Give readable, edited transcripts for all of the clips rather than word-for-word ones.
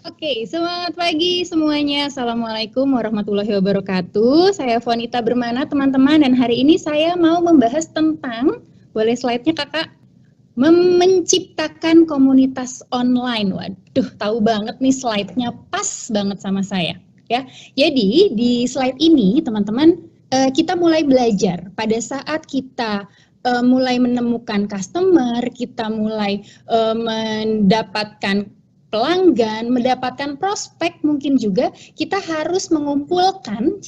Oke, semangat pagi semuanya. Assalamualaikum warahmatullahi wabarakatuh. Saya Fonita Bermana, teman-teman, dan hari ini saya mau membahas tentang, boleh slide-nya kakak? Menciptakan komunitas online. Waduh, tahu banget nih slide-nya, pas banget sama saya. Ya, jadi di slide ini, teman-teman, kita mulai belajar. Pada saat kita mulai menemukan customer, kita mulai mendapatkan pelanggan, mendapatkan prospek, mungkin juga kita harus mengumpulkan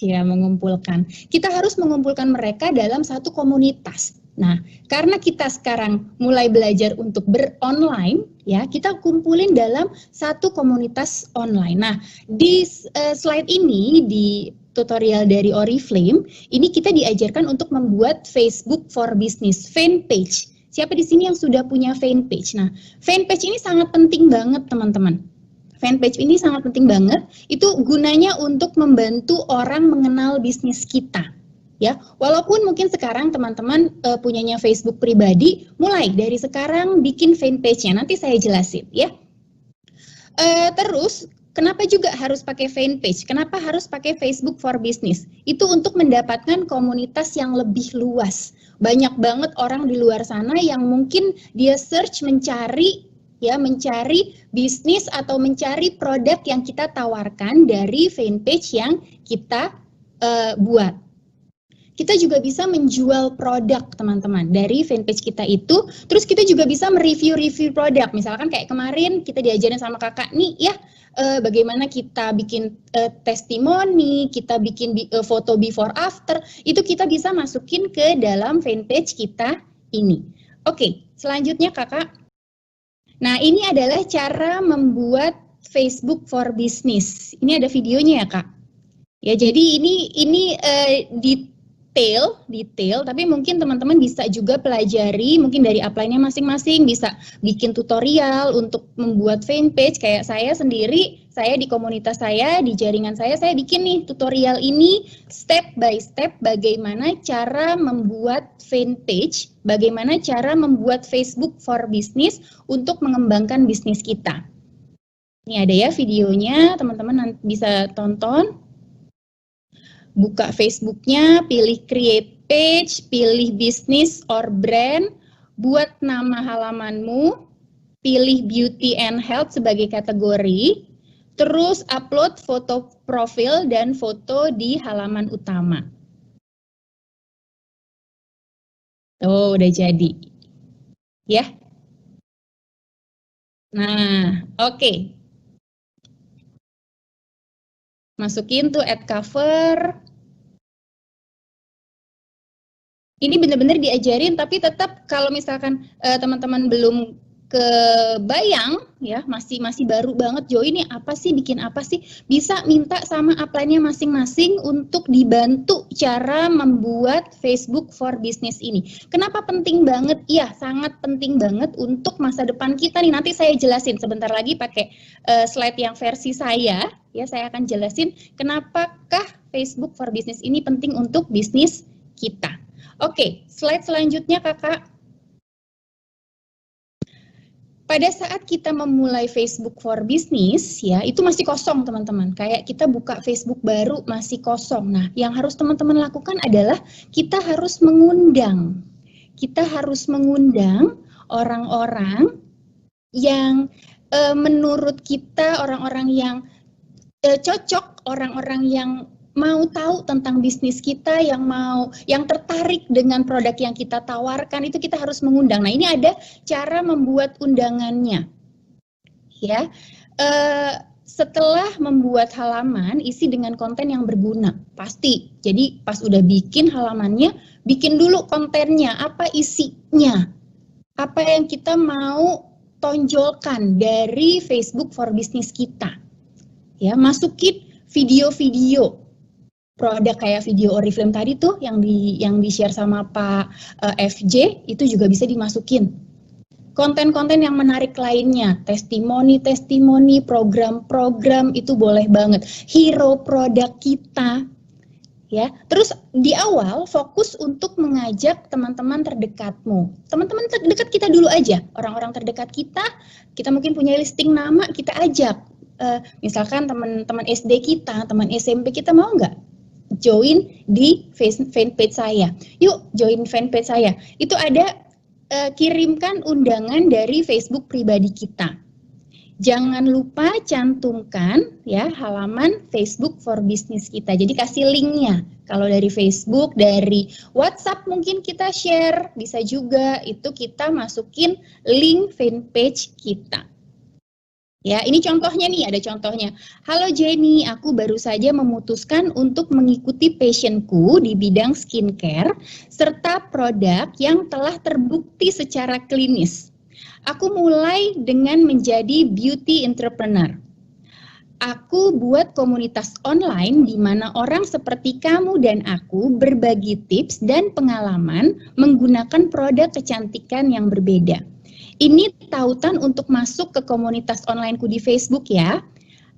kita harus mengumpulkan mereka dalam satu komunitas. Nah, karena kita sekarang mulai belajar untuk beronline, ya, kita kumpulin dalam satu komunitas online. Nah, di slide ini, di tutorial dari Oriflame, ini kita diajarkan untuk membuat Facebook for Business fanpage. Siapa di sini yang sudah punya fanpage? Nah, fanpage ini sangat penting banget, teman-teman. Fanpage ini sangat penting banget. Itu gunanya untuk membantu orang mengenal bisnis kita. Ya, walaupun mungkin sekarang teman-teman punyanya Facebook pribadi, mulai dari sekarang bikin fanpage-nya. Nanti saya jelasin, ya. Terus, kenapa juga harus pakai fanpage? Kenapa harus pakai Facebook for Business? Itu untuk mendapatkan komunitas yang lebih luas. Banyak banget orang di luar sana yang mungkin dia search mencari bisnis atau mencari produk yang kita tawarkan dari fanpage yang kita buat. Kita juga bisa menjual produk, teman-teman, dari fanpage kita itu. Terus kita juga bisa mereview produk. Misalkan kayak kemarin kita diajarin sama kakak nih, ya, bagaimana kita bikin testimoni, kita bikin foto before after. Itu kita bisa masukin ke dalam fanpage kita ini. Oke, selanjutnya kakak. Nah, ini adalah cara membuat Facebook for Business. Ini ada videonya ya, Kak. Ya, jadi ini detail, tapi mungkin teman-teman bisa juga pelajari mungkin dari upline-nya masing-masing, bisa bikin tutorial untuk membuat fanpage. Kayak saya sendiri, saya di komunitas saya, di jaringan saya bikin nih tutorial ini step by step bagaimana cara membuat fanpage, bagaimana cara membuat Facebook for Business untuk mengembangkan bisnis kita. Ini ada ya videonya, teman-teman bisa tonton. Buka Facebooknya, pilih create page, pilih business or brand, buat nama halamanmu, pilih beauty and health sebagai kategori, terus upload foto profil dan foto di halaman utama. Oh, udah jadi. Ya. Nah, oke. Masukin tuh add cover. Ini benar-benar diajarin, tapi tetap kalau misalkan teman-teman belum kebayang, ya, masih baru banget join nih, apa sih, bikin apa sih, bisa minta sama upline-nya masing-masing untuk dibantu cara membuat Facebook for Business ini. Kenapa penting banget? Iya, sangat penting banget untuk masa depan kita nih. Nanti saya jelasin sebentar lagi pakai slide yang versi saya, ya, saya akan jelasin kenapakah Facebook for Business ini penting untuk bisnis kita. Oke, slide selanjutnya kakak. Pada saat kita memulai Facebook for Business, ya, itu masih kosong, teman-teman. Kayak kita buka Facebook baru masih kosong. Nah, yang harus teman-teman lakukan adalah kita harus mengundang. Kita harus mengundang orang-orang yang menurut kita orang-orang yang cocok, orang-orang yang mau tahu tentang bisnis kita, yang tertarik dengan produk yang kita tawarkan, itu kita harus mengundang. Nah, ini ada cara membuat undangannya. Ya. Setelah membuat halaman, isi dengan konten yang berguna. Pasti. Jadi pas udah bikin halamannya, bikin dulu kontennya, apa isinya. Apa yang kita mau tonjolkan dari Facebook for Business kita. Ya, masukin video-video produk kayak video Oriflame tadi tuh yang di-share sama Pak FJ, itu juga bisa dimasukin. Konten-konten yang menarik lainnya, testimoni, program-program, itu boleh banget. Hero produk kita, ya. Terus di awal fokus untuk mengajak teman-teman terdekatmu. Teman-teman terdekat kita dulu aja, orang-orang terdekat kita mungkin punya listing nama, kita ajak. misalkan teman-teman SD kita, teman SMP kita mau nggak join di fanpage saya? Yuk join fanpage saya. Itu ada kirimkan undangan dari Facebook pribadi kita. Jangan lupa cantumkan ya halaman Facebook for Business kita. Jadi kasih linknya. Kalau dari Facebook, dari WhatsApp mungkin kita share, bisa juga itu kita masukin link fanpage kita. Ya, ini contohnya nih, ada contohnya. Halo Jenny, aku baru saja memutuskan untuk mengikuti passionku di bidang skincare serta produk yang telah terbukti secara klinis. Aku mulai dengan menjadi beauty entrepreneur. Aku buat komunitas online di mana orang seperti kamu dan aku berbagi tips dan pengalaman menggunakan produk kecantikan yang berbeda. Ini tautan untuk masuk ke komunitas onlineku di Facebook ya.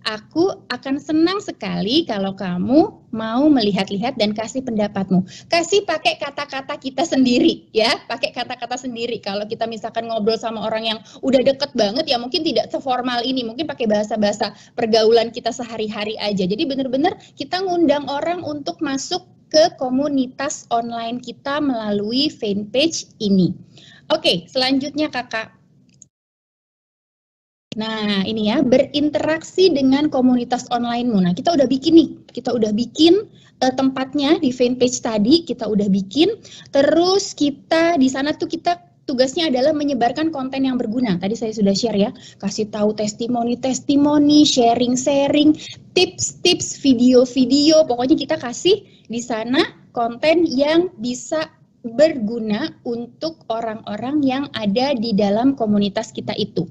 Aku akan senang sekali kalau kamu mau melihat-lihat dan kasih pendapatmu. Kasih pakai kata-kata kita sendiri ya, pakai kata-kata sendiri. Kalau kita misalkan ngobrol sama orang yang udah deket banget ya mungkin tidak seformal ini, mungkin pakai bahasa-bahasa pergaulan kita sehari-hari aja. Jadi benar-benar kita ngundang orang untuk masuk ke komunitas online kita melalui fanpage ini. Oke, selanjutnya kakak. Nah, ini ya, berinteraksi dengan komunitas online-mu. Nah, kita udah bikin nih, tempatnya di fanpage tadi, kita udah bikin. Terus kita di sana tuh kita tugasnya adalah menyebarkan konten yang berguna. Tadi saya sudah share ya, kasih tahu testimoni, sharing-sharing, tips-tips, video-video. Pokoknya kita kasih di sana konten yang bisa berguna untuk orang-orang yang ada di dalam komunitas kita itu.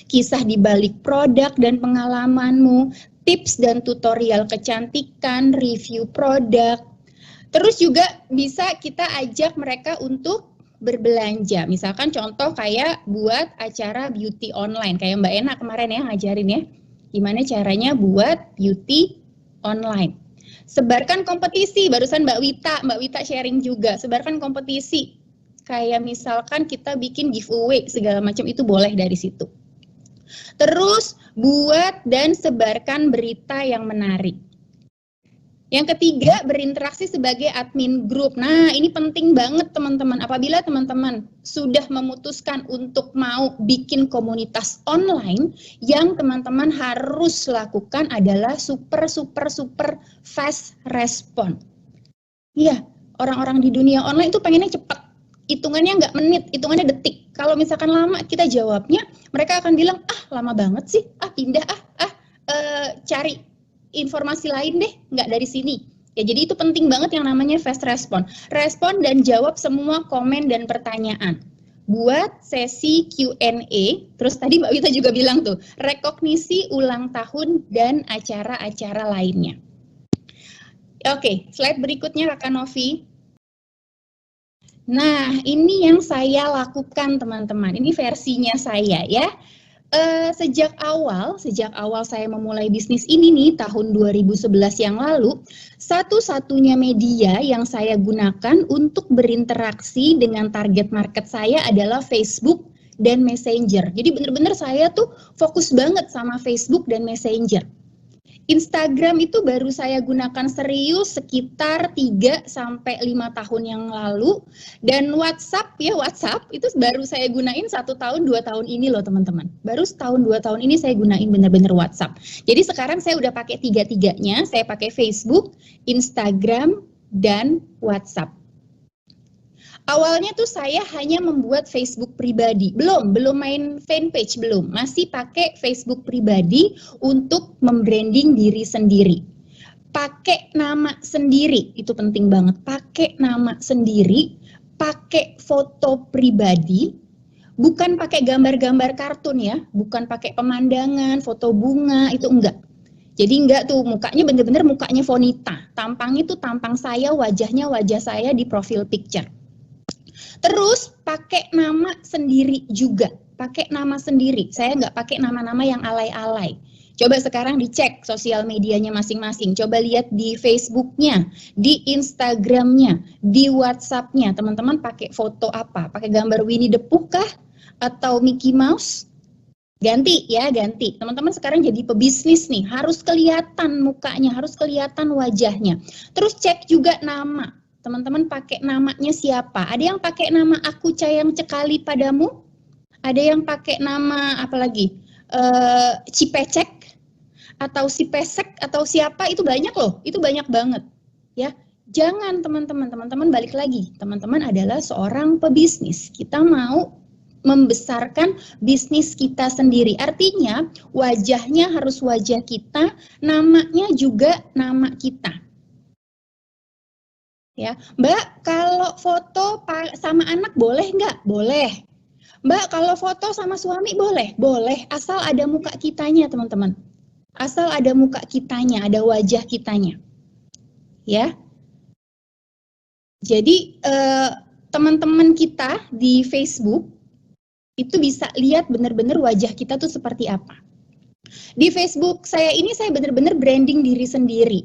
Kisah di balik produk dan pengalamanmu, tips dan tutorial kecantikan, review produk. Terus juga bisa kita ajak mereka untuk berbelanja. Misalkan contoh kayak buat acara beauty online, kayak Mbak Ena kemarin ya ngajarin ya. Gimana caranya buat beauty online. Sebarkan kompetisi, barusan Mbak Wita sharing juga, sebarkan kompetisi. Kayak misalkan kita bikin giveaway segala macam itu boleh dari situ. Terus buat dan sebarkan berita yang menarik. Yang ketiga, berinteraksi sebagai admin grup. Nah, ini penting banget teman-teman. Apabila teman-teman sudah memutuskan untuk mau bikin komunitas online, yang teman-teman harus lakukan adalah super fast respon. Iya, orang-orang di dunia online itu pengennya cepat. Hitungannya nggak menit, hitungannya detik. Kalau misalkan lama kita jawabnya, mereka akan bilang, lama banget sih, pindah, cari informasi lain deh, nggak dari sini. Ya, jadi itu penting banget yang namanya fast respon. Respon dan jawab semua komen dan pertanyaan. Buat sesi Q&A, terus tadi Mbak Wita juga bilang tuh, rekognisi ulang tahun dan acara-acara lainnya. Oke, slide berikutnya Kakak Novi. Nah, ini yang saya lakukan teman-teman. Ini versinya saya ya. Sejak awal saya memulai bisnis ini nih tahun 2011 yang lalu, satu-satunya media yang saya gunakan untuk berinteraksi dengan target market saya adalah Facebook dan Messenger. Jadi benar-benar saya tuh fokus banget sama Facebook dan Messenger. Instagram itu baru saya gunakan serius sekitar 3-5 tahun yang lalu, dan WhatsApp itu baru saya gunain 1 tahun 2 tahun ini loh teman-teman. Baru setahun 2 tahun ini saya gunain bener-bener WhatsApp. Jadi sekarang saya udah pakai 3-tiganya, saya pakai Facebook, Instagram, dan WhatsApp. Awalnya tuh saya hanya membuat Facebook pribadi, belum main fanpage, masih pakai Facebook pribadi untuk membranding diri sendiri. Pakai nama sendiri, itu penting banget, pakai nama sendiri, pakai foto pribadi, bukan pakai gambar-gambar kartun ya, bukan pakai pemandangan, foto bunga, itu enggak. Jadi enggak tuh, mukanya bener-bener mukanya Vonita, tampangnya tuh tampang saya, wajahnya wajah saya di profile picture. Terus pakai nama sendiri juga, pakai nama sendiri. Saya nggak pakai nama-nama yang alay-alay. Coba sekarang dicek sosial medianya masing-masing. Coba lihat di Facebook-nya, di Instagram-nya, di WhatsApp-nya. Teman-teman pakai foto apa? Pakai gambar Winnie the Pooh kah? Atau Mickey Mouse? Ganti ya, ganti. Teman-teman sekarang jadi pebisnis nih, harus kelihatan mukanya, harus kelihatan wajahnya. Terus cek juga nama. Teman-teman pakai namanya siapa? Ada yang pakai nama Aku Sayang Cekali Padamu? Ada yang pakai nama apa lagi? Cipecek atau si pesek atau siapa, itu banyak loh. Itu banyak banget. Ya. Jangan teman-teman balik lagi. Teman-teman adalah seorang pebisnis. Kita mau membesarkan bisnis kita sendiri. Artinya wajahnya harus wajah kita, namanya juga nama kita. Ya, Mbak, kalau foto sama anak boleh nggak? Boleh. Mbak, kalau foto sama suami boleh? Boleh, asal ada muka kitanya, teman-teman. Asal ada muka kitanya, ada wajah kitanya. Ya. Jadi teman-teman kita di Facebook itu bisa lihat benar-benar wajah kita tuh seperti apa. Di Facebook saya ini saya benar-benar branding diri sendiri.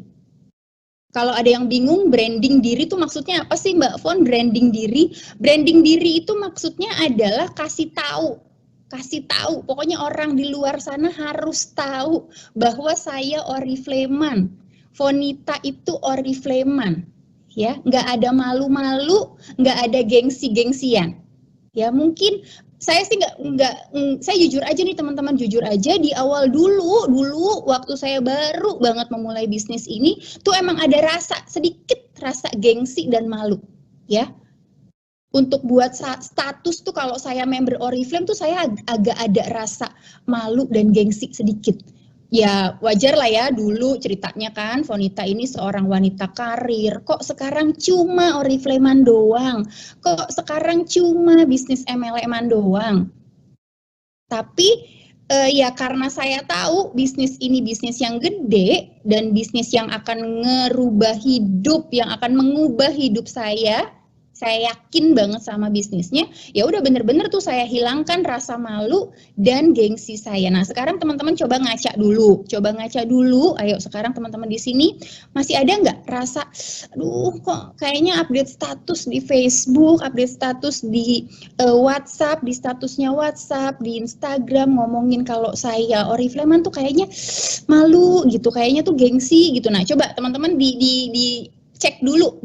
Kalau ada yang bingung branding diri itu maksudnya apa sih Mbak Fon branding diri? Branding diri itu maksudnya adalah kasih tahu. Kasih tahu, pokoknya orang di luar sana harus tahu bahwa saya Oriflame. Fonita itu Oriflame. Ya, nggak ada malu-malu, nggak ada gengsi-gengsian. Ya, mungkin saya sih saya jujur aja nih teman-teman, jujur aja di awal dulu waktu saya baru banget memulai bisnis ini tuh emang ada sedikit rasa gengsi dan malu ya. Untuk buat status tuh kalau saya member Oriflame tuh saya agak ada rasa malu dan gengsi sedikit. Ya wajar lah ya, dulu ceritanya kan Fonita ini seorang wanita karir, kok sekarang cuma Oriflame-an doang, kok sekarang cuma bisnis MLM-an doang. Tapi ya karena saya tahu bisnis ini bisnis yang gede dan bisnis yang akan ngerubah hidup, yang akan mengubah hidup saya yakin banget sama bisnisnya, ya udah bener-bener tuh saya hilangkan rasa malu dan gengsi saya. Nah sekarang teman-teman coba ngaca dulu, ayo sekarang teman-teman di sini masih ada nggak rasa, aduh kok kayaknya update status di Facebook, update status di WhatsApp, di statusnya WhatsApp, di Instagram ngomongin kalau saya Oriflame tuh kayaknya malu gitu, kayaknya tuh gengsi gitu. Nah coba teman-teman dicek dulu,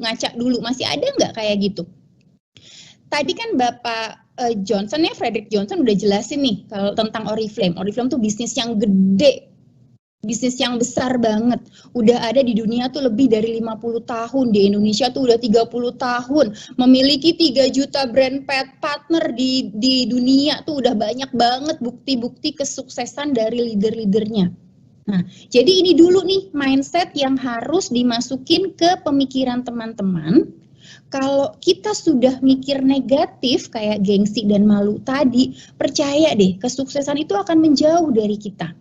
ngaca dulu, masih ada nggak kayak gitu? Tadi kan Bapak Johnson ya, Frederick Johnson udah jelasin nih kalau tentang Oriflame. Oriflame tuh bisnis yang gede, bisnis yang besar banget. Udah ada di dunia tuh lebih dari 50 tahun, di Indonesia tuh udah 30 tahun. Memiliki 3 juta brand partner di dunia tuh udah banyak banget bukti-bukti kesuksesan dari leader-leadernya. Nah, jadi ini dulu nih mindset yang harus dimasukin ke pemikiran teman-teman. Kalau kita sudah mikir negatif kayak gengsi dan malu tadi, percaya deh kesuksesan itu akan menjauh dari kita.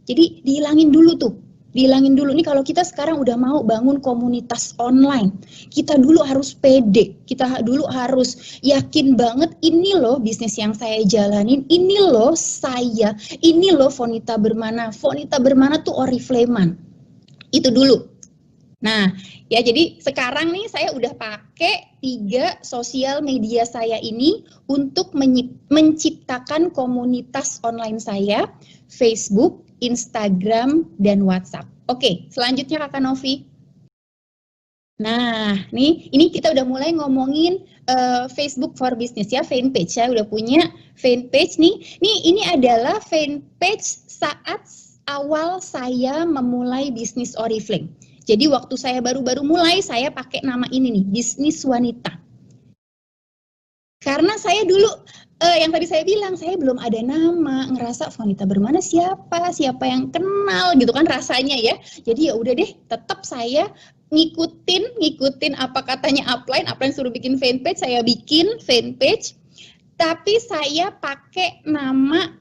Jadi dihilangin dulu tuh. Dihilangin dulu nih kalau kita sekarang udah mau bangun komunitas online. Kita dulu harus pede, kita dulu harus yakin banget ini loh bisnis yang saya jalanin, ini loh saya, ini loh Fonita Bermana. Fonita Bermana tuh Oriflame. Itu dulu. Nah, ya jadi sekarang nih saya udah pakai 3 sosial media saya ini untuk menciptakan komunitas online saya, Facebook, Instagram, dan WhatsApp. Oke, selanjutnya Kakak Novi. Nah, ini kita udah mulai ngomongin Facebook for Business ya, fanpage. Saya udah punya fanpage nih. Ini adalah fanpage saat awal saya memulai bisnis Oriflame. Jadi waktu saya baru-baru mulai, saya pakai nama ini nih, Bisnis Wanita. Karena saya dulu yang tadi saya bilang, saya belum ada nama, ngerasa Fonita Bermana siapa yang kenal gitu kan rasanya ya. Jadi ya udah deh, tetap saya ngikutin apa katanya upline suruh bikin fanpage, saya bikin fanpage. Tapi saya pakai nama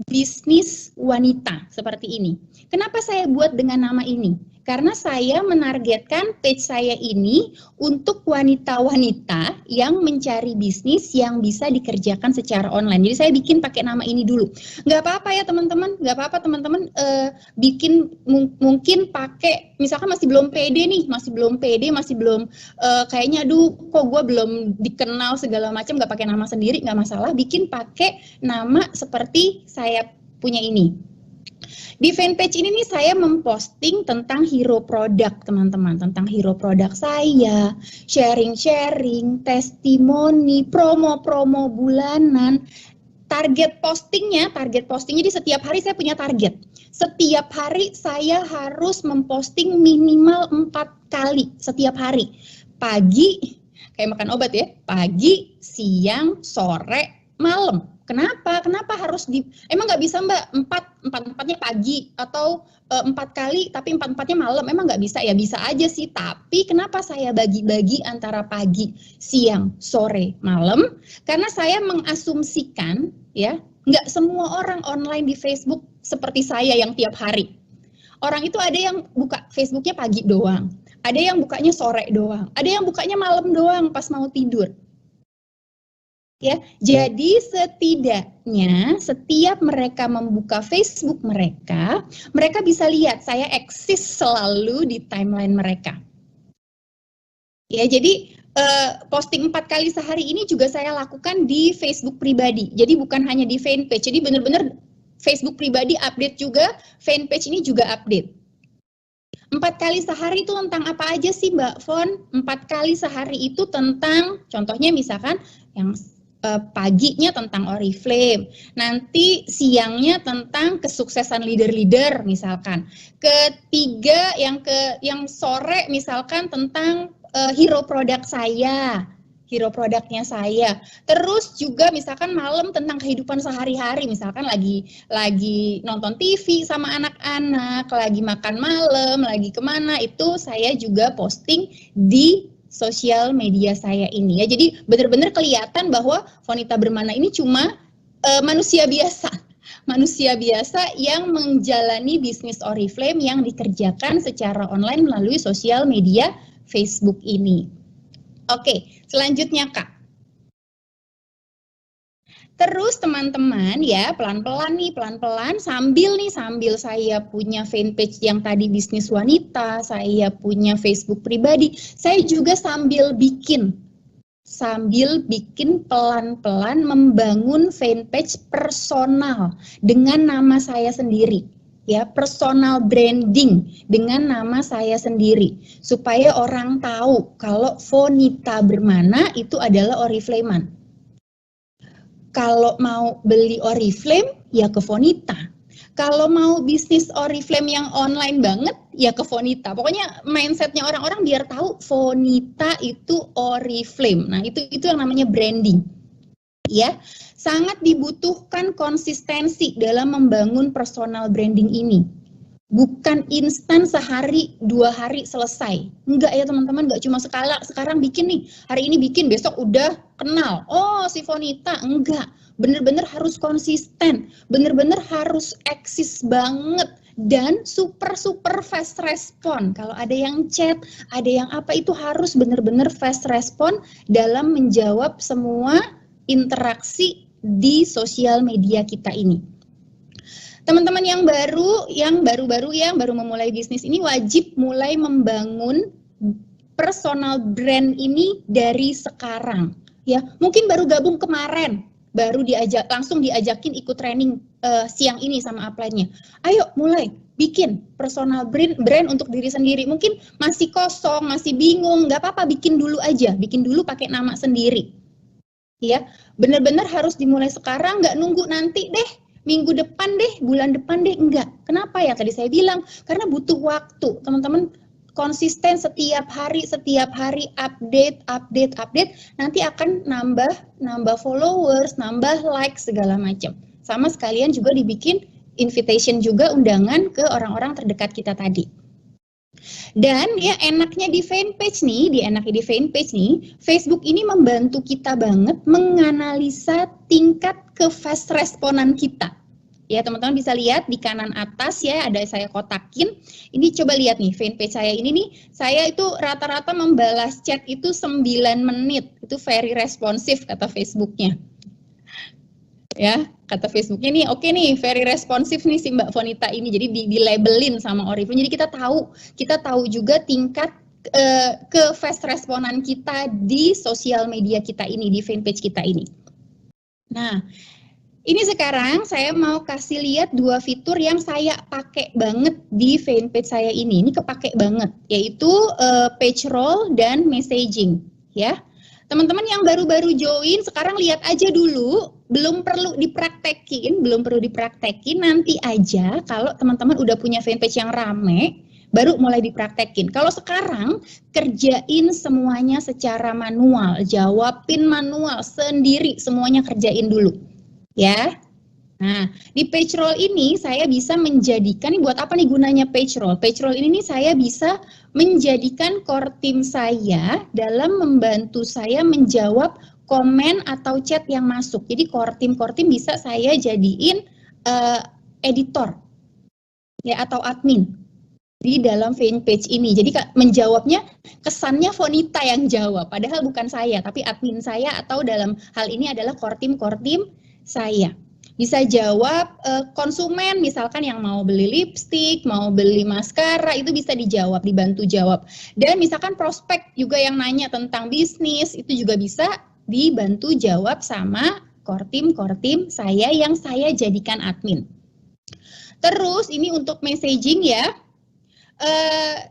Bisnis Wanita seperti ini. Kenapa saya buat dengan nama ini? Karena saya menargetkan page saya ini untuk wanita-wanita yang mencari bisnis yang bisa dikerjakan secara online. Jadi saya bikin pakai nama ini dulu. Nggak apa-apa ya teman-teman, nggak apa-apa teman-teman bikin mungkin pakai, misalkan masih belum pede nih, masih belum pede, masih belum kayaknya aduh kok gue belum dikenal segala macam, nggak pakai nama sendiri, nggak masalah, bikin pakai nama seperti saya punya ini. Di fanpage ini nih saya memposting tentang hero produk teman-teman, tentang hero produk saya, sharing-sharing, testimoni, promo-promo bulanan. Target postingnya di setiap hari saya punya target. Setiap hari saya harus memposting minimal 4 kali setiap hari. Pagi, kayak makan obat ya, pagi, siang, sore, malam. Kenapa? Kenapa harus emang nggak bisa Mbak, empatnya pagi atau 4 kali tapi 4-4-nya malam, emang nggak bisa ya? Bisa aja sih, tapi kenapa saya bagi-bagi antara pagi, siang, sore, malam? Karena saya mengasumsikan ya, nggak semua orang online di Facebook seperti saya yang tiap hari. Orang itu ada yang buka Facebooknya pagi doang, ada yang bukanya sore doang, ada yang bukanya malam doang pas mau tidur. Ya, jadi setidaknya setiap mereka membuka Facebook mereka bisa lihat saya eksis selalu di timeline mereka. Ya, jadi posting 4 kali sehari ini juga saya lakukan di Facebook pribadi. Jadi bukan hanya di fanpage. Jadi benar-benar Facebook pribadi update juga, fanpage ini juga update. 4 kali sehari itu tentang apa aja sih Mbak Fon? 4 kali sehari itu tentang, contohnya misalkan yang paginya tentang Oriflame, nanti siangnya tentang kesuksesan leader-leader misalkan. Ketiga yang sore misalkan tentang hero produk saya, hero produknya saya. Terus juga misalkan malam tentang kehidupan sehari-hari, misalkan lagi nonton TV sama anak-anak, lagi makan malam, lagi kemana, itu saya juga posting di sosial media saya ini ya. Jadi benar-benar kelihatan bahwa Fonita Bermana ini cuma manusia biasa yang menjalani bisnis Oriflame yang dikerjakan secara online melalui sosial media Facebook ini. Oke, selanjutnya Kak. Terus teman-teman ya pelan-pelan sambil saya punya fanpage yang tadi bisnis wanita, saya punya Facebook pribadi, saya juga sambil bikin pelan-pelan membangun fanpage personal dengan nama saya sendiri. Ya, personal branding dengan nama saya sendiri supaya orang tahu kalau Fonita Bermana itu adalah Oriflame-an. Kalau mau beli Oriflame, ya ke Fonita. Kalau mau bisnis Oriflame yang online banget, ya ke Fonita. Pokoknya mindsetnya orang-orang biar tahu Fonita itu Oriflame. Nah, itu yang namanya branding. Ya, sangat dibutuhkan konsistensi dalam membangun personal branding ini. Bukan instan sehari 2 hari selesai. Enggak ya teman-teman, enggak cuma sekarang bikin nih, hari ini bikin, besok udah kenal. Oh si Fonita, enggak. Bener-bener harus konsisten, bener-bener harus eksis banget. Dan super fast respon. Kalau ada yang chat, ada yang apa, itu harus bener-bener fast respon dalam menjawab semua interaksi di sosial media kita ini. Teman-teman yang baru memulai bisnis ini wajib mulai membangun personal brand ini dari sekarang. Ya, mungkin baru gabung kemarin, langsung diajakin ikut training siang ini sama upline-nya. Ayo mulai bikin personal brand untuk diri sendiri. Mungkin masih kosong, masih bingung, nggak apa-apa, bikin dulu aja, bikin dulu pakai nama sendiri. Ya, benar-benar harus dimulai sekarang, nggak nunggu nanti deh. Minggu depan deh, bulan depan deh, enggak. Kenapa ya? Tadi saya bilang, karena butuh waktu. Teman-teman konsisten setiap hari update, nanti akan nambah followers, nambah like, segala macam. Sama sekalian juga dibikin invitation juga, undangan ke orang-orang terdekat kita tadi. Dan ya enaknya di fanpage nih, Facebook ini membantu kita banget menganalisa tingkat ke fast responan kita. Ya, teman-teman bisa lihat di kanan atas ya, ada saya kotakin. Ini coba lihat nih, fanpage saya ini nih, saya itu rata-rata membalas chat itu 9 menit. Itu very responsif kata Facebooknya. Ya, kata Facebooknya nih, oke nih, very responsif nih si Mbak Fonita ini. Jadi di-labelin sama Oriflame. Jadi kita tahu juga tingkat ke fast responan kita di sosial media kita ini, di fanpage kita ini. Nah, ini sekarang saya mau kasih lihat 2 fitur yang saya pakai banget di fanpage saya ini. Ini kepake banget, yaitu page roll dan messaging, ya. Teman-teman yang baru-baru join, sekarang lihat aja dulu, belum perlu dipraktekin, nanti aja kalau teman-teman udah punya fanpage yang rame, baru mulai dipraktekin. Kalau sekarang, kerjain semuanya secara manual, jawabin manual sendiri, semuanya kerjain dulu. Ya, nah di page roll ini saya bisa menjadikan, ini buat apa nih gunanya page roll? Page roll ini nih saya bisa menjadikan core team saya dalam membantu saya menjawab komen atau chat yang masuk. Jadi core team bisa saya jadiin editor ya atau admin di dalam fanpage ini. Jadi menjawabnya kesannya Fonita yang jawab, padahal bukan saya, tapi admin saya atau dalam hal ini adalah core team saya. Bisa jawab konsumen misalkan yang mau beli lipstik, mau beli maskara, itu bisa dijawab, dibantu jawab. Dan misalkan prospek juga yang nanya tentang bisnis, itu juga bisa dibantu jawab sama core team saya yang saya jadikan admin. Terus ini untuk messaging ya,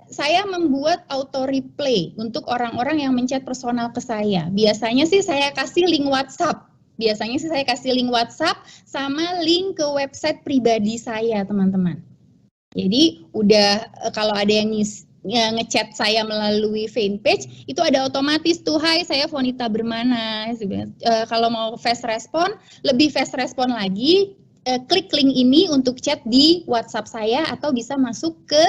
saya membuat auto replay untuk orang-orang yang menchat personal ke saya. Biasanya sih saya kasih link WhatsApp. Sama link ke website pribadi saya, teman-teman. Jadi udah kalau ada yang ngechat saya melalui fanpage, itu ada otomatis tuh, hai saya Fonita Bermana. Kalau mau fast respon, lebih fast respon lagi, klik link ini untuk chat di WhatsApp saya atau bisa masuk ke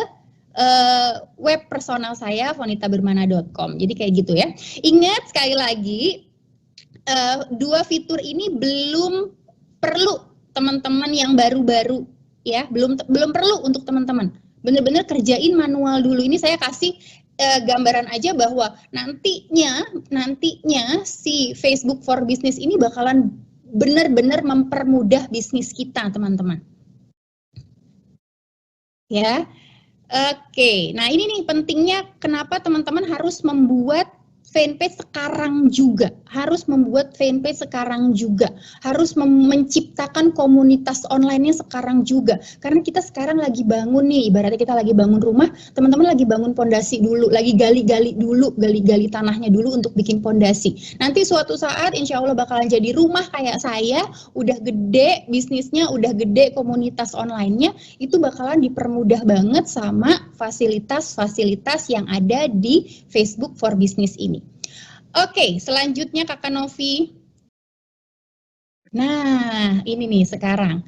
web personal saya fonitabermana.com. Jadi kayak gitu ya. Ingat sekali lagi, 2 fitur ini belum perlu teman-teman yang baru-baru ya, belum perlu untuk teman-teman. Benar-benar kerjain manual dulu. Ini saya kasih gambaran aja bahwa nantinya si Facebook for Business ini bakalan benar-benar mempermudah bisnis kita, teman-teman. Ya. Oke, nah ini nih pentingnya kenapa teman-teman harus membuat fanpage sekarang juga, harus menciptakan komunitas online-nya sekarang juga, karena kita sekarang lagi bangun nih, ibaratnya kita lagi bangun rumah, teman-teman lagi bangun pondasi dulu, lagi gali-gali tanahnya dulu untuk bikin pondasi. Nanti suatu saat insya Allah bakalan jadi rumah kayak saya, udah gede bisnisnya, udah gede komunitas online-nya, itu bakalan dipermudah banget sama fasilitas-fasilitas yang ada di Facebook for Business ini. Oke, selanjutnya Kakak Novi. Nah, ini nih sekarang.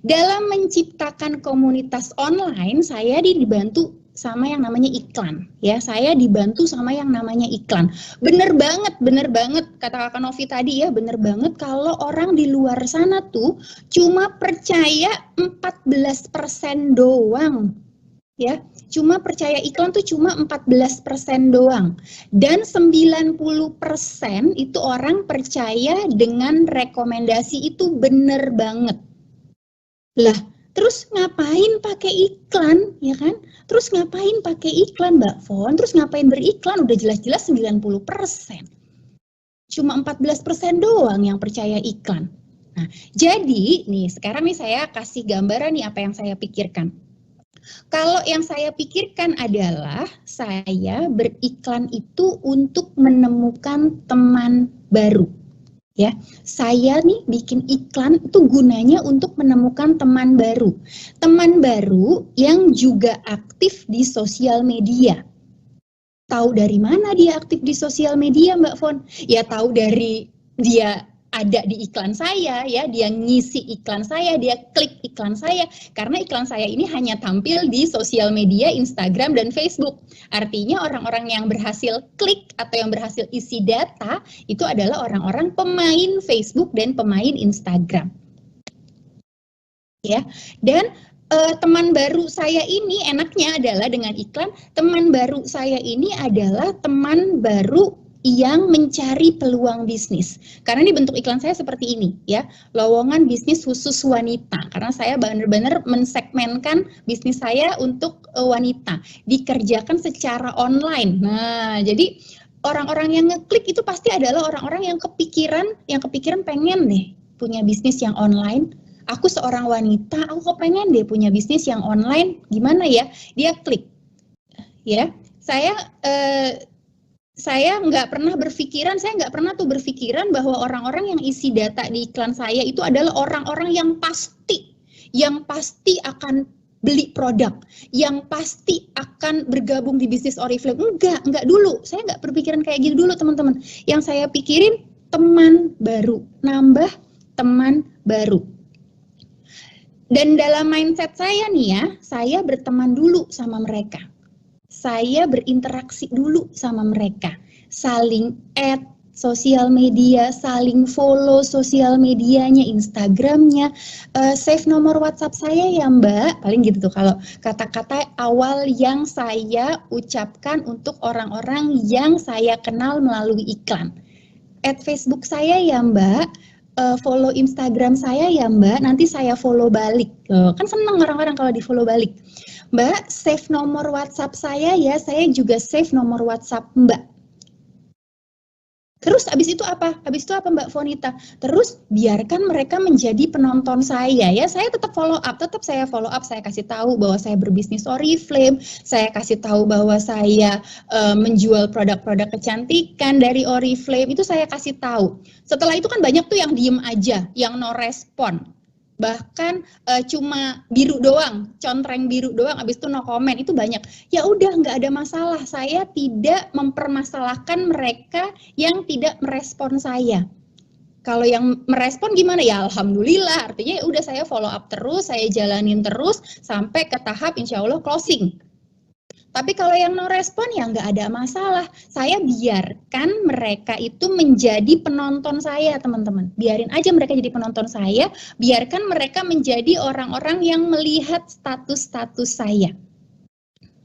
Dalam menciptakan komunitas online, saya dibantu sama yang namanya iklan. Ya, saya dibantu sama yang namanya iklan. Bener banget kata Kakak Novi tadi ya, bener banget kalau orang di luar sana tuh cuma percaya 14% doang. Ya, cuma percaya iklan tuh cuma 14% doang. Dan 90% itu orang percaya dengan rekomendasi, itu bener banget. Lah, terus ngapain pakai iklan, ya kan? Terus ngapain pakai iklan, Mbak Fon? Terus ngapain beriklan? Udah jelas-jelas 90%. Cuma 14% doang yang percaya iklan. Nah, jadi nih sekarang nih saya kasih gambaran nih apa yang saya pikirkan. Kalau yang saya pikirkan adalah saya beriklan itu untuk menemukan teman baru. Ya, saya nih bikin iklan itu gunanya untuk menemukan teman baru. Teman baru yang juga aktif di sosial media. Tahu dari mana dia aktif di sosial media, Mbak Fon? Ya tahu dari dia ada di iklan saya ya, dia ngisi iklan saya, dia klik iklan saya, karena iklan saya ini hanya tampil di sosial media Instagram dan Facebook. Artinya orang-orang yang berhasil klik atau yang berhasil isi data itu adalah orang-orang pemain Facebook dan pemain Instagram. ya. Dan teman baru saya ini enaknya adalah dengan iklan, teman baru saya ini adalah teman baru yang mencari peluang bisnis. Karena ini bentuk iklan saya seperti ini ya, lowongan bisnis khusus wanita. Karena saya benar-benar mensegmenkan bisnis saya untuk wanita, dikerjakan secara online. Nah, jadi orang-orang yang ngeklik itu pasti adalah orang-orang yang kepikiran pengen deh punya bisnis yang online. Aku seorang wanita, aku kepengen deh punya bisnis yang online, gimana ya? Dia klik, ya. Saya nggak pernah berpikiran bahwa orang-orang yang isi data di iklan saya itu adalah orang-orang yang pasti akan beli produk, yang pasti akan bergabung di bisnis Oriflame. Enggak dulu. Saya nggak berpikiran kayak gitu dulu, teman-teman. Yang saya pikirin teman baru, nambah teman baru. Dan dalam mindset saya nih ya, saya berteman dulu sama mereka. Saya berinteraksi dulu sama mereka. Saling add sosial media, saling follow sosial medianya, Instagramnya, save nomor WhatsApp saya ya Mbak. Paling gitu tuh kalau kata-kata awal yang saya ucapkan untuk orang-orang yang saya kenal melalui iklan. Add Facebook saya ya Mbak. Follow Instagram saya ya Mbak, nanti saya follow balik. Kan seneng orang-orang kalau di follow balik. Mbak, save nomor WhatsApp saya ya, saya juga save nomor WhatsApp Mbak. Terus abis itu apa? Mbak Fonita? Terus biarkan mereka menjadi penonton saya ya. Saya tetap follow up, saya kasih tahu bahwa saya berbisnis Oriflame, saya kasih tahu bahwa saya menjual produk-produk kecantikan dari Oriflame, itu saya kasih tahu. Setelah itu kan banyak tuh yang diem aja, yang no respon. Bahkan cuma biru doang, contreng biru doang, abis itu no comment, itu banyak. Ya udah, nggak ada masalah, saya tidak mempermasalahkan mereka yang tidak merespon saya. Kalau yang merespon gimana ya, alhamdulillah, artinya ya udah saya follow up terus, saya jalanin terus sampai ke tahap insya Allah closing. Tapi kalau yang no respon ya nggak ada masalah. Saya biarkan mereka itu menjadi penonton saya, teman-teman. Biarin aja mereka jadi penonton saya, biarkan mereka menjadi orang-orang yang melihat status-status saya.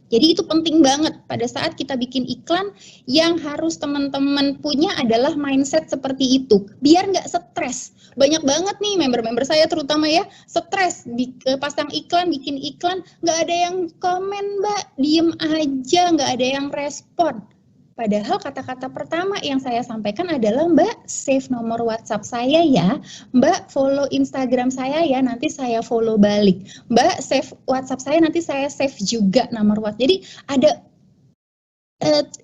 Jadi itu penting banget pada saat kita bikin iklan, yang harus teman-teman punya adalah mindset seperti itu. Biar nggak stres. Banyak banget nih member-member saya terutama ya, stres pasang iklan, bikin iklan, nggak ada yang komen Mbak, diem aja, nggak ada yang respon. Padahal kata-kata pertama yang saya sampaikan adalah Mbak save nomor WhatsApp saya ya, Mbak follow Instagram saya ya, nanti saya follow balik. Mbak save WhatsApp saya, nanti saya save juga nomor WhatsApp. Jadi ada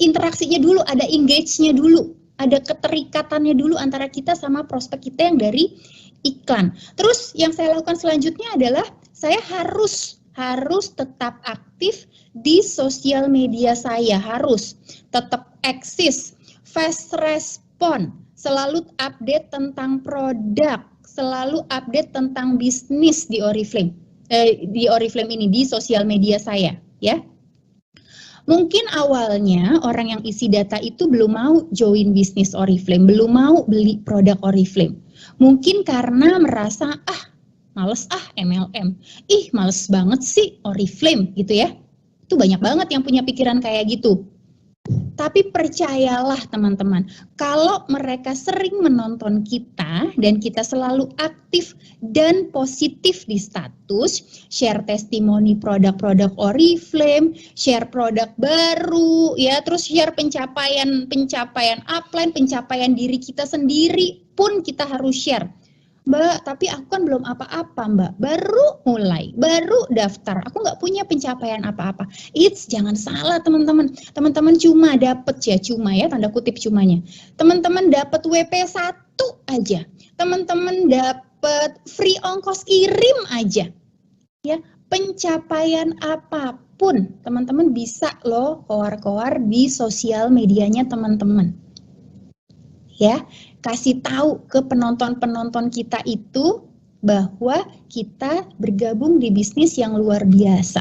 interaksinya dulu, ada engage-nya dulu, ada keterikatannya dulu antara kita sama prospek kita yang dari iklan. Terus yang saya lakukan selanjutnya adalah saya harus tetap aktif di sosial media saya, harus tetap eksis, fast respon, selalu update tentang produk, selalu update tentang bisnis di Oriflame. Di Oriflame ini, di sosial media saya, ya. Mungkin awalnya orang yang isi data itu belum mau join bisnis Oriflame, belum mau beli produk Oriflame. Mungkin karena merasa, males MLM, males banget sih Oriflame gitu ya. Itu banyak banget yang punya pikiran kayak gitu. Tapi percayalah teman-teman, kalau mereka sering menonton kita dan kita selalu aktif dan positif di status, share testimoni produk-produk Oriflame, share produk baru, ya, terus share pencapaian upline, pencapaian diri kita sendiri pun kita harus share. Mbak, tapi aku kan belum apa-apa Mbak, baru mulai, baru daftar, aku nggak punya pencapaian apa-apa. Jangan salah teman-teman, cuma dapet ya, tanda kutip cumanya. Teman-teman dapet WP 1 aja, teman-teman dapet free ongkos kirim aja. Ya, pencapaian apapun, teman-teman bisa loh koar-koar di sosial medianya teman-teman. Ya, kasih tahu ke penonton-penonton kita itu bahwa kita bergabung di bisnis yang luar biasa.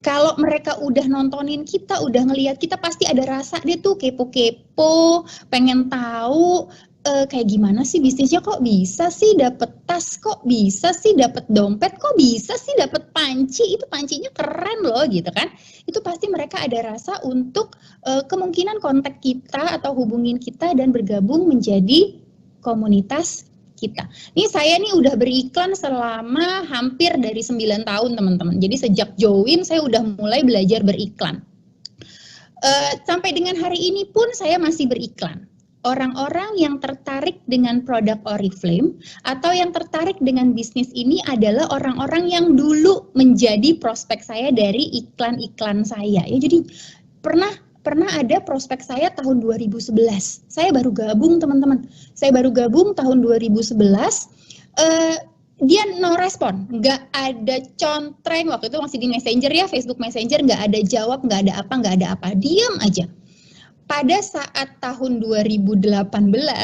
Kalau mereka udah nontonin kita, udah ngelihat kita, pasti ada rasa dia tuh kepo-kepo, pengen tahu kayak gimana sih bisnisnya, kok bisa sih dapet tas, kok bisa sih dapet dompet, kok bisa sih dapet panci, itu pancinya keren loh gitu kan. Itu pasti mereka ada rasa untuk kemungkinan kontak kita atau hubungin kita dan bergabung menjadi komunitas kita. Ini saya nih udah beriklan selama hampir dari 9 tahun teman-teman. Jadi sejak join saya udah mulai belajar beriklan. Sampai dengan hari ini pun saya masih beriklan. Orang-orang yang tertarik dengan produk Oriflame atau yang tertarik dengan bisnis ini adalah orang-orang yang dulu menjadi prospek saya dari iklan-iklan saya. Ya, jadi pernah ada prospek saya tahun 2011. Saya baru gabung teman-teman. Saya baru gabung tahun 2011. Dia no respon, nggak ada contreng, waktu itu masih di Messenger ya, Facebook Messenger, nggak ada jawab, nggak ada apa, diam aja. Pada saat tahun 2018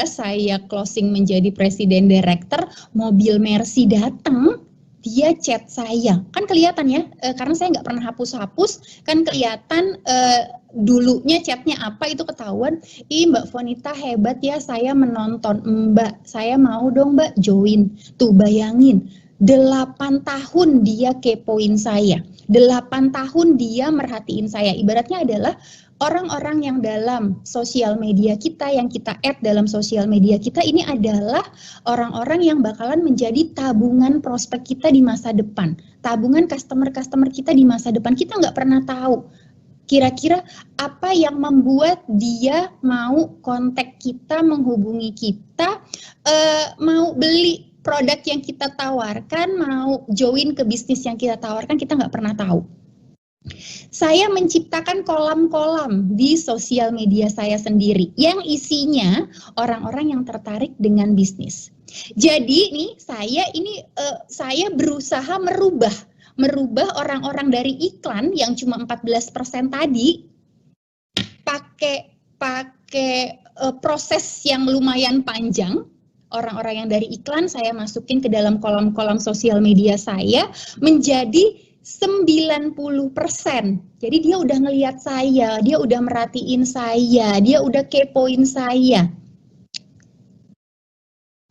saya closing menjadi presiden director, mobil Mercy datang, dia chat saya, kan kelihatan ya, karena saya nggak pernah hapus-hapus, kan kelihatan dulunya chatnya apa itu ketahuan. Ih Mbak Fonita hebat ya, saya menonton Mbak, saya mau dong Mbak join. Tuh bayangin, 8 tahun dia kepoin saya, 8 tahun dia merhatiin saya. Ibaratnya adalah orang-orang yang dalam sosial media kita, yang kita add dalam sosial media kita, ini adalah orang-orang yang bakalan menjadi tabungan prospek kita di masa depan, tabungan customer-customer kita di masa depan. Kita nggak pernah tahu kira-kira apa yang membuat dia mau kontak kita, menghubungi kita, mau beli produk yang kita tawarkan, mau join ke bisnis yang kita tawarkan, kita nggak pernah tahu. Saya menciptakan kolam-kolam di sosial media saya sendiri yang isinya orang-orang yang tertarik dengan bisnis. Jadi nih saya berusaha merubah orang-orang dari iklan yang cuma 14% tadi pakai proses yang lumayan panjang. Orang-orang yang dari iklan saya masukin ke dalam kolam-kolam sosial media saya menjadi 90%. Jadi dia udah ngelihat saya, dia udah merhatiin saya, dia udah kepoin saya.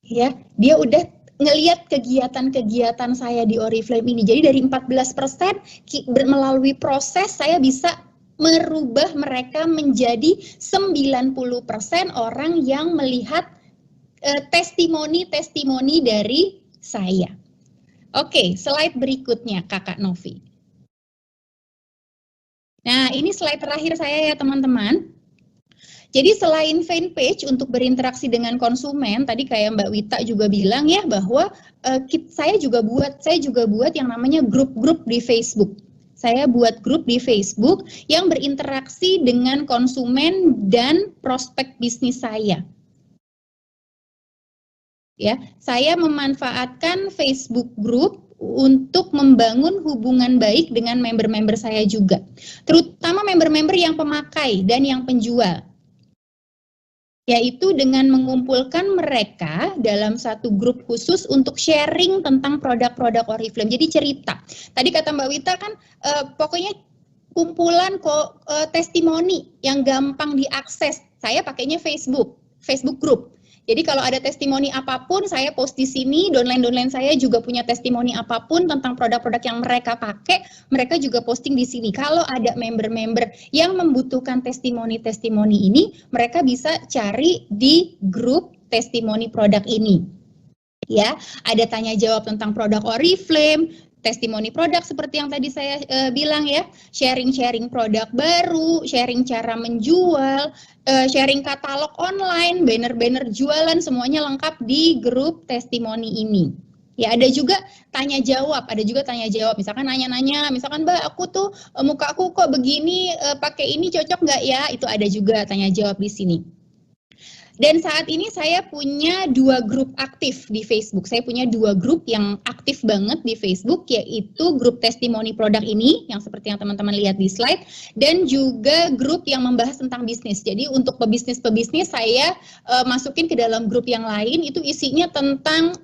Ya, dia udah ngelihat kegiatan-kegiatan saya di Oriflame ini. Jadi dari 14% melalui proses saya bisa merubah mereka menjadi 90% orang yang melihat testimoni dari saya. Oke, slide berikutnya Kakak Novi. Nah, ini slide terakhir saya ya teman-teman. Jadi selain fanpage untuk berinteraksi dengan konsumen, tadi kayak Mbak Wita juga bilang ya bahwa saya juga buat yang namanya grup-grup di Facebook. Saya buat grup di Facebook yang berinteraksi dengan konsumen dan prospek bisnis saya. Ya, saya memanfaatkan Facebook Group untuk membangun hubungan baik dengan member-member saya juga, terutama member-member yang pemakai dan yang penjual, yaitu dengan mengumpulkan mereka dalam satu grup khusus untuk sharing tentang produk-produk Oriflame. Jadi cerita. Tadi kata Mbak Wita kan, pokoknya kumpulan testimoni yang gampang diakses. Saya pakainya Facebook Group. Jadi kalau ada testimoni apapun, saya post di sini, downline saya juga punya testimoni apapun tentang produk-produk yang mereka pakai, mereka juga posting di sini. Kalau ada member-member yang membutuhkan testimoni-testimoni ini, mereka bisa cari di grup testimoni produk ini. Ya, ada tanya jawab tentang produk Oriflame, testimoni produk seperti yang tadi saya bilang ya, sharing-sharing produk baru, sharing cara menjual, sharing katalog online, banner-banner jualan, semuanya lengkap di grup testimoni ini. Ya, ada juga tanya jawab, misalkan nanya-nanya, misalkan Mbak aku tuh muka aku kok begini, pakai ini cocok nggak ya, itu ada juga tanya jawab di sini. Dan saat ini saya punya 2 grup aktif di Facebook. Saya punya 2 grup yang aktif banget di Facebook, yaitu grup testimoni produk ini, yang seperti yang teman-teman lihat di slide, dan juga grup yang membahas tentang bisnis. Jadi untuk pebisnis saya masukin ke dalam grup yang lain, itu isinya tentang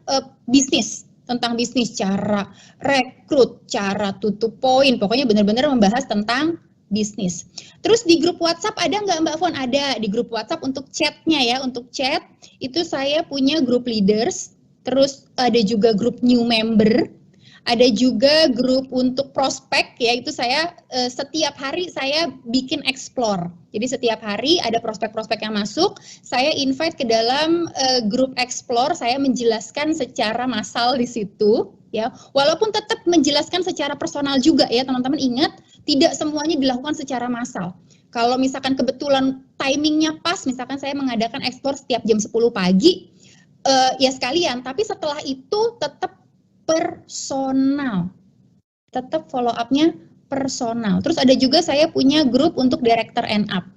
bisnis. Tentang bisnis, cara rekrut, cara tutup poin, pokoknya benar-benar membahas tentang bisnis. Terus di grup WhatsApp ada nggak Mbak Fon? Ada di grup WhatsApp untuk chatnya ya, untuk chat itu saya punya grup leaders, terus ada juga grup new member, ada juga grup untuk prospek ya, itu saya setiap hari saya bikin explore. Jadi setiap hari ada prospek-prospek yang masuk, saya invite ke dalam grup explore, saya menjelaskan secara massal di situ ya. Walaupun tetap menjelaskan secara personal juga ya, teman-teman ingat tidak semuanya dilakukan secara massal. Kalau misalkan kebetulan timingnya pas, misalkan saya mengadakan explore setiap jam 10 pagi, ya sekalian, tapi setelah itu tetap personal, tetap follow up-nya personal. Terus ada juga saya punya grup untuk director and up.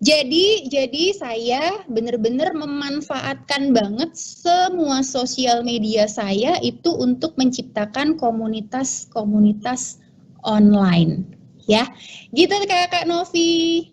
Jadi saya benar-benar memanfaatkan banget semua sosial media saya itu untuk menciptakan komunitas-komunitas online. Ya, gitu Kak Novi.